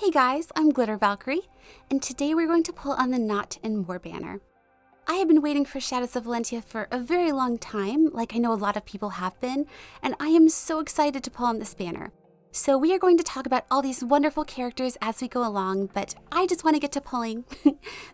Hey guys, I'm Glitter Valkyrie, and today we're going to pull on the Nott and More banner. I have been waiting for Shadows of Valentia for a very long time, like I know a lot of people have been, and I am so excited to pull on this banner. So we are going to talk about all these wonderful characters as we go along, but I just want to get to pulling.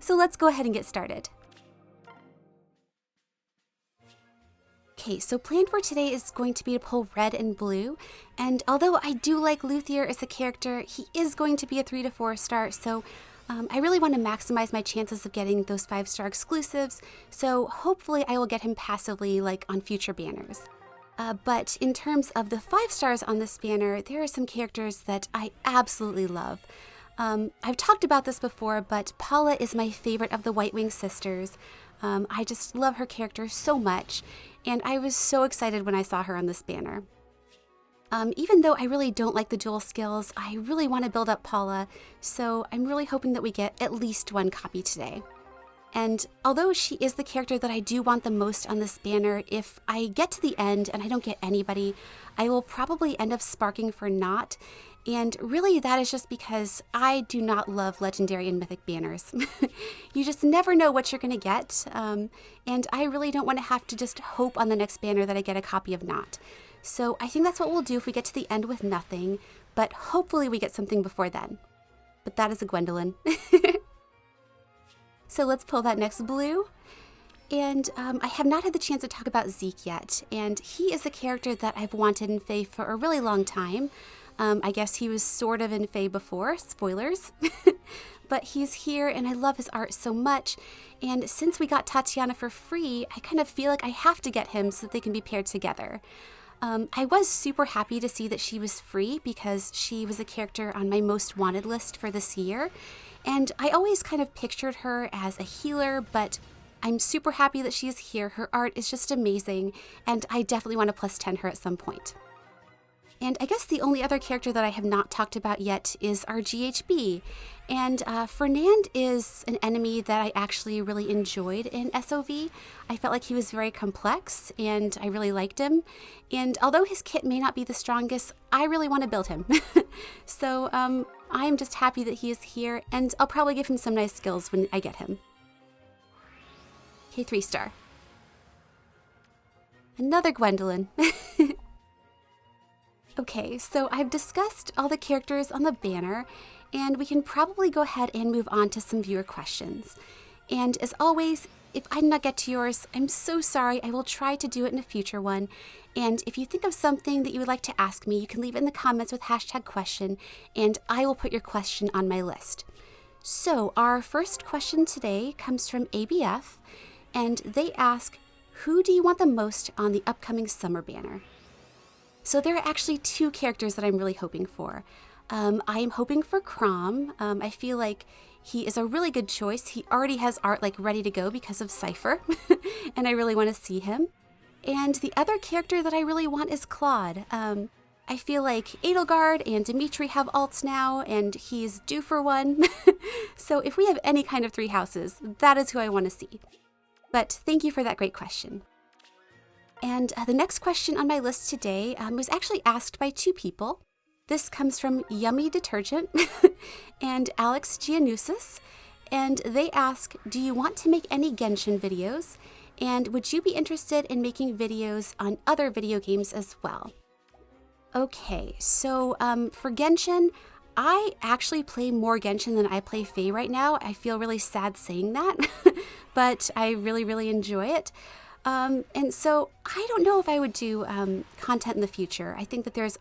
So let's go ahead and get started. Okay, so plan for today is going to be to pull red and blue, and although I do like Luthier as a character, he is going to be a 3 to 4 star, so I really want to maximize my chances of getting those 5-star exclusives, so hopefully I will get him passively like on future banners. But in terms of the 5 stars on this banner, there are some characters that I absolutely love. I've talked about this before, but Paula is my favorite of the White Wing sisters. I just love her character so much, and I was so excited when I saw her on this banner. Even though I really don't like the dual skills, I really want to build up Paula, so I'm really hoping that we get at least one copy today. And although she is the character that I do want the most on this banner, if I get to the end and I don't get anybody, I will probably end up sparking for Nott. And really that is just because I do not love legendary and mythic banners. You just never know what you're going to get. And I really don't want to have to just hope on the next banner that I get a copy of Nott. So I think that's what we'll do if we get to the end with nothing, but hopefully we get something before then. But that is a Gwendolyn. So let's pull that next blue. And I have not had the chance to talk about Zeke yet, and he is a character that I've wanted in Fae for a really long time. I guess he was sort of in Fae before, spoilers. But he's here and I love his art so much, and since we got Tatiana for free, I kind of feel like I have to get him so that they can be paired together. I was super happy to see that she was free because she was a character on my most wanted list for this year, and I always kind of pictured her as a healer, but I'm super happy that she is here. Her art is just amazing, and I definitely want to plus 10 her at some point. And I guess the only other character that I have not talked about yet is our GHB. And Fernand is an enemy that I actually really enjoyed in SOV. I felt like he was very complex and I really liked him. And although his kit may not be the strongest, I really want to build him. So I'm just happy that he is here, and I'll probably give him some nice skills when I get him. Okay, 3-star. Another Gwendolyn. Okay, so I've discussed all the characters on the banner, and we can probably go ahead and move on to some viewer questions. And as always, if I did not get to yours, I'm so sorry. I will try to do it in a future one. And if you think of something that you would like to ask me, you can leave it in the comments with #question, and I will put your question on my list. So our first question today comes from ABF, and they ask, who do you want the most on the upcoming summer banner? So there are actually 2 characters that I'm really hoping for. I am hoping for Crom. I feel like he is a really good choice. He already has art like ready to go because of Cypher, and I really want to see him. And the other character that I really want is Claude. I feel like Edelgard and Dimitri have alts now, and he's due for one. So if we have any kind of 3 houses, that is who I want to see. But thank you for that great question. And the next question on my list today was actually asked by 2 people. This comes from Yummy Detergent and Alex Giannusis, and they ask, do you want to make any Genshin videos? And would you be interested in making videos on other video games as well? Okay, so for Genshin, I actually play more Genshin than I play Fae right now. I feel really sad saying that, but I really, really enjoy it. And so I don't know if I would do content in the future. I think that there's...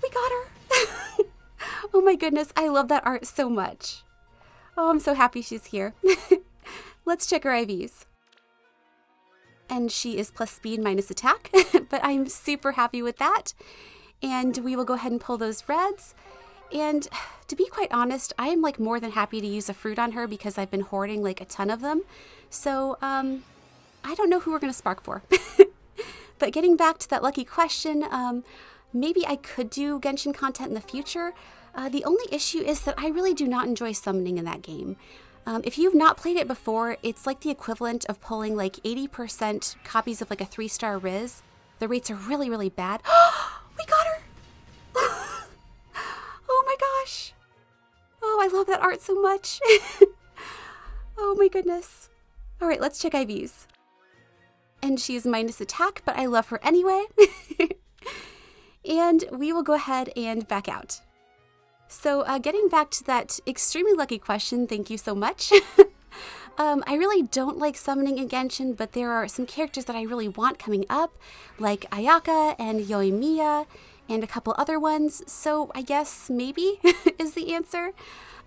We got her! Oh my goodness, I love that art so much. Oh, I'm so happy she's here. Let's check her IVs. And she is plus speed minus attack, but I'm super happy with that. And we will go ahead and pull those reds. And to be quite honest, I am like more than happy to use a fruit on her because I've been hoarding like a ton of them. So, I don't know who we're going to spark for. But getting back to that lucky question, maybe I could do Genshin content in the future. The only issue is that I really do not enjoy summoning in that game. If you've not played it before, it's like the equivalent of pulling like 80% copies of like a 3-star Riz. The rates are really, really bad. We got her! Oh my gosh! love that art so much. Oh my goodness. All right, let's check IVs. And she's minus attack, but I love her anyway. And we will go ahead and back out. So getting back to that extremely lucky question, thank you so much. I really don't like summoning in Genshin, but there are some characters that I really want coming up, like Ayaka and Yoimiya, and a couple other ones, so I guess maybe is the answer.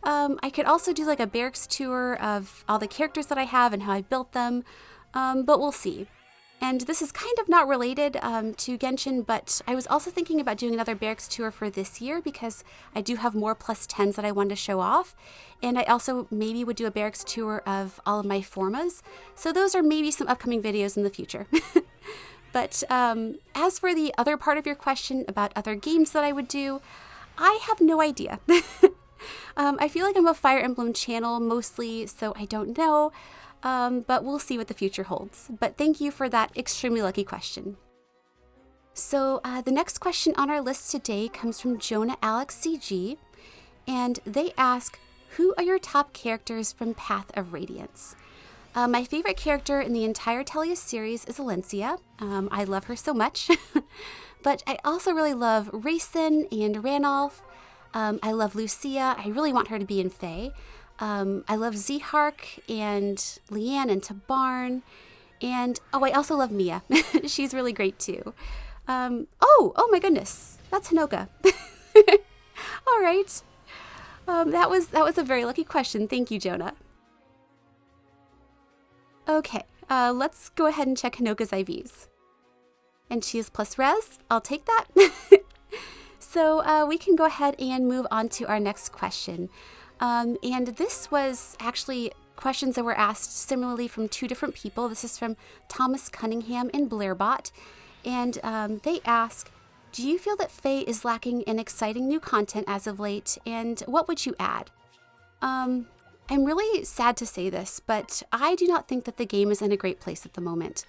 I could also do like a barracks tour of all the characters that I have and how I built them, but we'll see. And this is kind of not related to Genshin, but I was also thinking about doing another barracks tour for this year because I do have more +10s that I wanted to show off. And I also maybe would do a barracks tour of all of my formas. So those are maybe some upcoming videos in the future. But as for the other part of your question about other games that I would do, I have no idea. I feel like I'm a Fire Emblem channel mostly, so I don't know. But we'll see what the future holds. But thank you for that extremely lucky question. So the next question on our list today comes from Jonah Alex CG, and they ask, who are your top characters from Path of Radiance? My favorite character in the entire Tellius series is Alencia. I love her so much. But I also really love Raisin and Ranulf. I love Lucia. I really want her to be in Fae. I love Zehark and Leanne and Tabarn, and I also love Mia. She's really great too. Oh my goodness, that's Hinoka. All right, that was a very lucky question. Thank you, Jonah. Okay, let's go ahead and check Hinoka's IVs. And she is +res. I'll take that. So we can go ahead and move on to our next question. And this was actually questions that were asked similarly from two different people. This is from Thomas Cunningham and Blairbot. And they ask, do you feel that Fae is lacking in exciting new content as of late? And what would you add? I'm really sad to say this, but I do not think that the game is in a great place at the moment.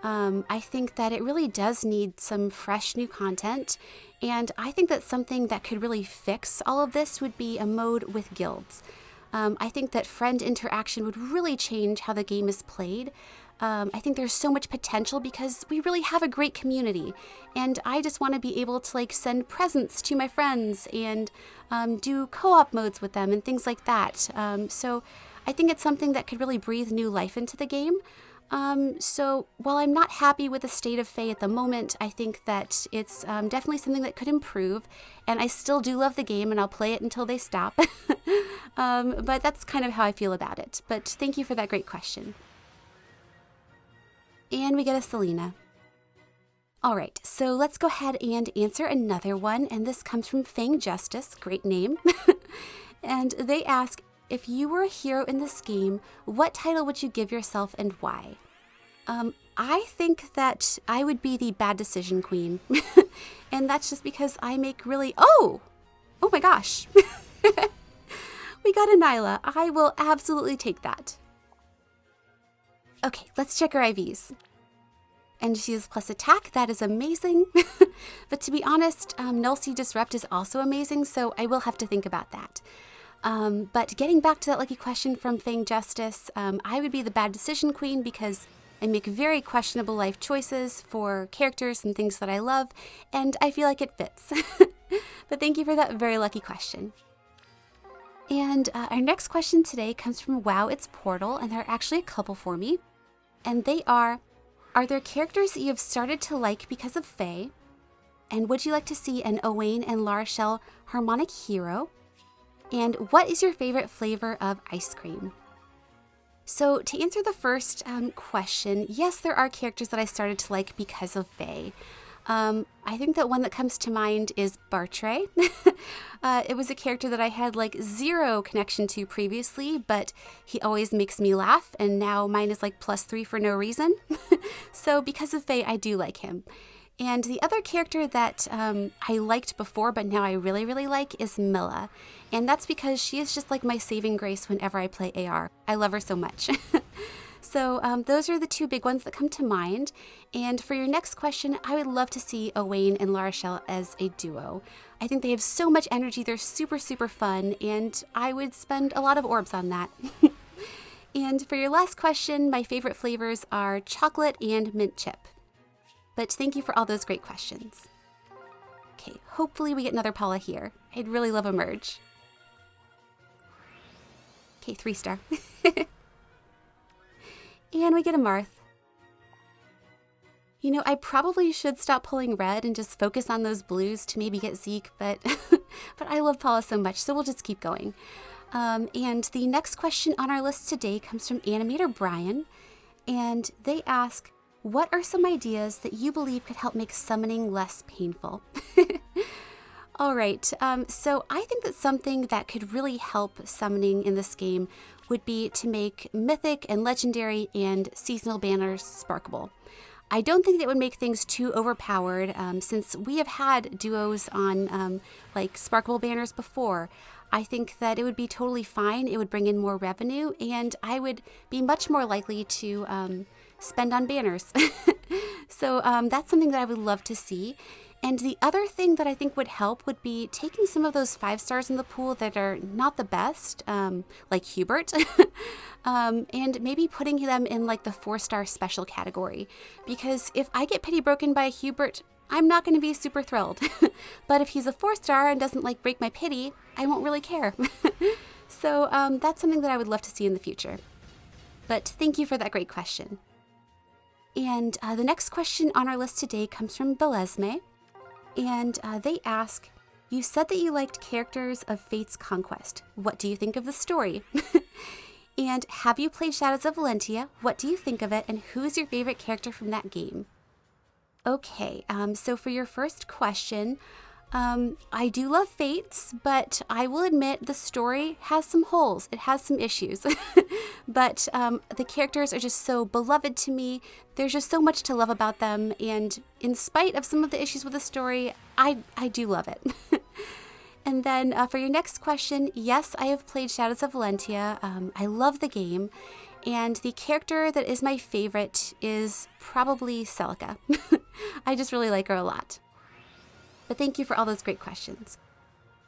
I think that it really does need some fresh new content, and I think that something that could really fix all of this would be a mode with guilds. I think that friend interaction would really change how the game is played. I think there's so much potential because we really have a great community, and I just want to be able to like send presents to my friends and do co-op modes with them and things like that. So I think it's something that could really breathe new life into the game. So while I'm not happy with the state of Fae at the moment, I think that it's definitely something that could improve, and I still do love the game and I'll play it until they stop. But that's kind of how I feel about it. But thank you for that great question. And we get a Selena. All right, so let's go ahead and answer another one, and this comes from Fang Justice, great name. And they ask, if you were a hero in this game, what title would you give yourself and why? I think that I would be the bad decision queen. And that's just because I make really... Oh my gosh. We got a Nyla. I will absolutely take that. Okay, let's check her IVs. And she is +attack. That is amazing. But to be honest, Nullsea Disrupt is also amazing, so I will have to think about that. But getting back to that lucky question from Fang Justice, I would be the bad decision queen because I make very questionable life choices for characters and things that I love, and I feel like it fits. But thank you for that very lucky question. And our next question today comes from Wow It's Portal, and there are actually a couple for me. And they are there characters that you have started to like because of Fae? And would you like to see an Owain and Larashel harmonic hero? And what is your favorite flavor of ice cream? So to answer the first question, yes, there are characters that I started to like because of Fae. I think that one that comes to mind is Bartray. It was a character that I had like zero connection to previously, but he always makes me laugh, and now mine is like +3 for no reason. So because of Fae, I do like him. And the other character that I liked before, but now I really, really like is Milla. And that's because she is just like my saving grace whenever I play AR. I love her so much. So those are the two big ones that come to mind. And for your next question, I would love to see Owain and Larachelle as a duo. I think they have so much energy. They're super, super fun, and I would spend a lot of orbs on that. And for your last question, my favorite flavors are chocolate and mint chip. But thank you for all those great questions. Okay, hopefully we get another Paula here. I'd really love a merge. Okay, 3-star. And we get a Marth. You know, I probably should stop pulling red and just focus on those blues to maybe get Zeke, but but I love Paula so much, so we'll just keep going. And the next question on our list today comes from animator Brian, and they ask, what are some ideas that you believe could help make summoning less painful? All right, so I think that something that could really help summoning in this game would be to make mythic and legendary and seasonal banners sparkable. I don't think that would make things too overpowered, since we have had duos on like sparkable banners before. I think that it would be totally fine. It would bring in more revenue, and I would be much more likely to spend on banners. So that's something that I would love to see. And the other thing that I think would help would be taking some of those 5 stars in the pool that are not the best, like Hubert, and maybe putting them in like the 4-star special category. Because if I get pity broken by Hubert, I'm not going to be super thrilled. But if he's a 4-star and doesn't like break my pity, I won't really care. So that's something that I would love to see in the future. But thank you for that great question. And the next question on our list today comes from Belesme. And they ask, you said that you liked characters of Fate's Conquest. What do you think of the story? And have you played Shadows of Valentia? What do you think of it? And who is your favorite character from that game? Okay, so for your first question, I do love Fates, but I will admit the story has some holes. It has some issues. But the characters are just so beloved to me. There's just so much to love about them. And in spite of some of the issues with the story, I do love it. And then for your next question, yes, I have played Shadows of Valentia. I love the game. And the character that is my favorite is probably Celica. I just really like her a lot. But thank you for all those great questions.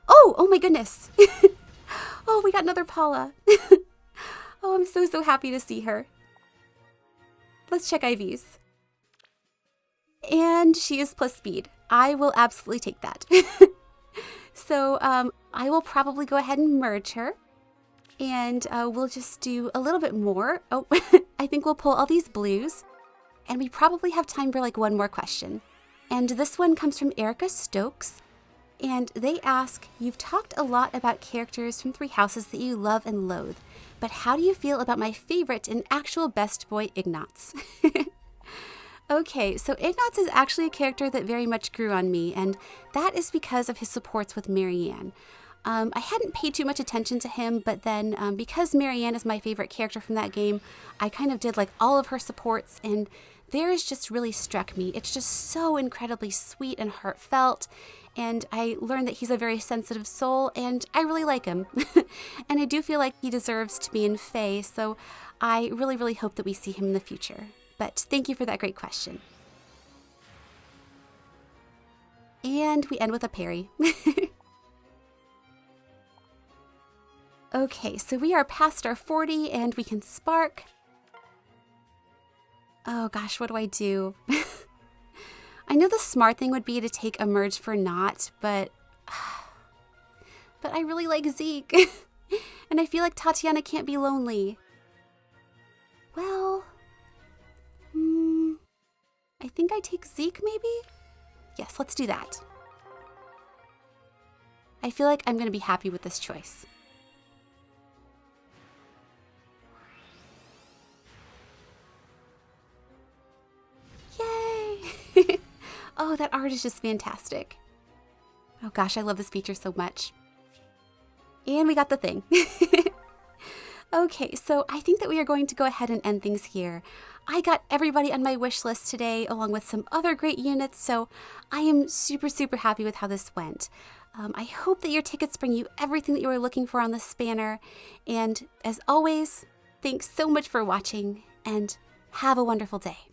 Oh my goodness. Oh, we got another Paula. Oh, I'm so happy to see her. Let's check IVs. And she is plus speed. I will absolutely take that. So I will probably go ahead and merge her. And we'll just do a little bit more. Oh, I think we'll pull all these blues. And we probably have time for like one more question. And this one comes from Erica Stokes. And they ask, you've talked a lot about characters from 3 houses that you love and loathe, but how do you feel about my favorite and actual best boy, Ignatz? Okay, so Ignatz is actually a character that very much grew on me, and that is because of his supports with Marianne. I hadn't paid too much attention to him, but then because Marianne is my favorite character from that game, I kind of did like all of her supports, and theirs just really struck me. It's just so incredibly sweet and heartfelt, and I learned that he's a very sensitive soul, and I really like him. And I do feel like he deserves to be in Fae, so I really hope that we see him in the future. But thank you for that great question. And we end with a parry. Okay, so we are past our 40 and we can spark. Oh gosh, what do I do? I know the smart thing would be to take a merge for Nott, but I really like Zeke. And I feel like Tatiana can't be lonely. Well, I think I take Zeke maybe? Yes, let's do that. I feel like I'm going to be happy with this choice. Yay! Oh, that art is just fantastic. Oh gosh, I love this feature so much. And we got the thing. Okay, so I think that we are going to go ahead and end things here. I got everybody on my wish list today, along with some other great units, so I am super happy with how this went. I hope that your tickets bring you everything that you were looking for on this banner, and as always, thanks so much for watching, and have a wonderful day.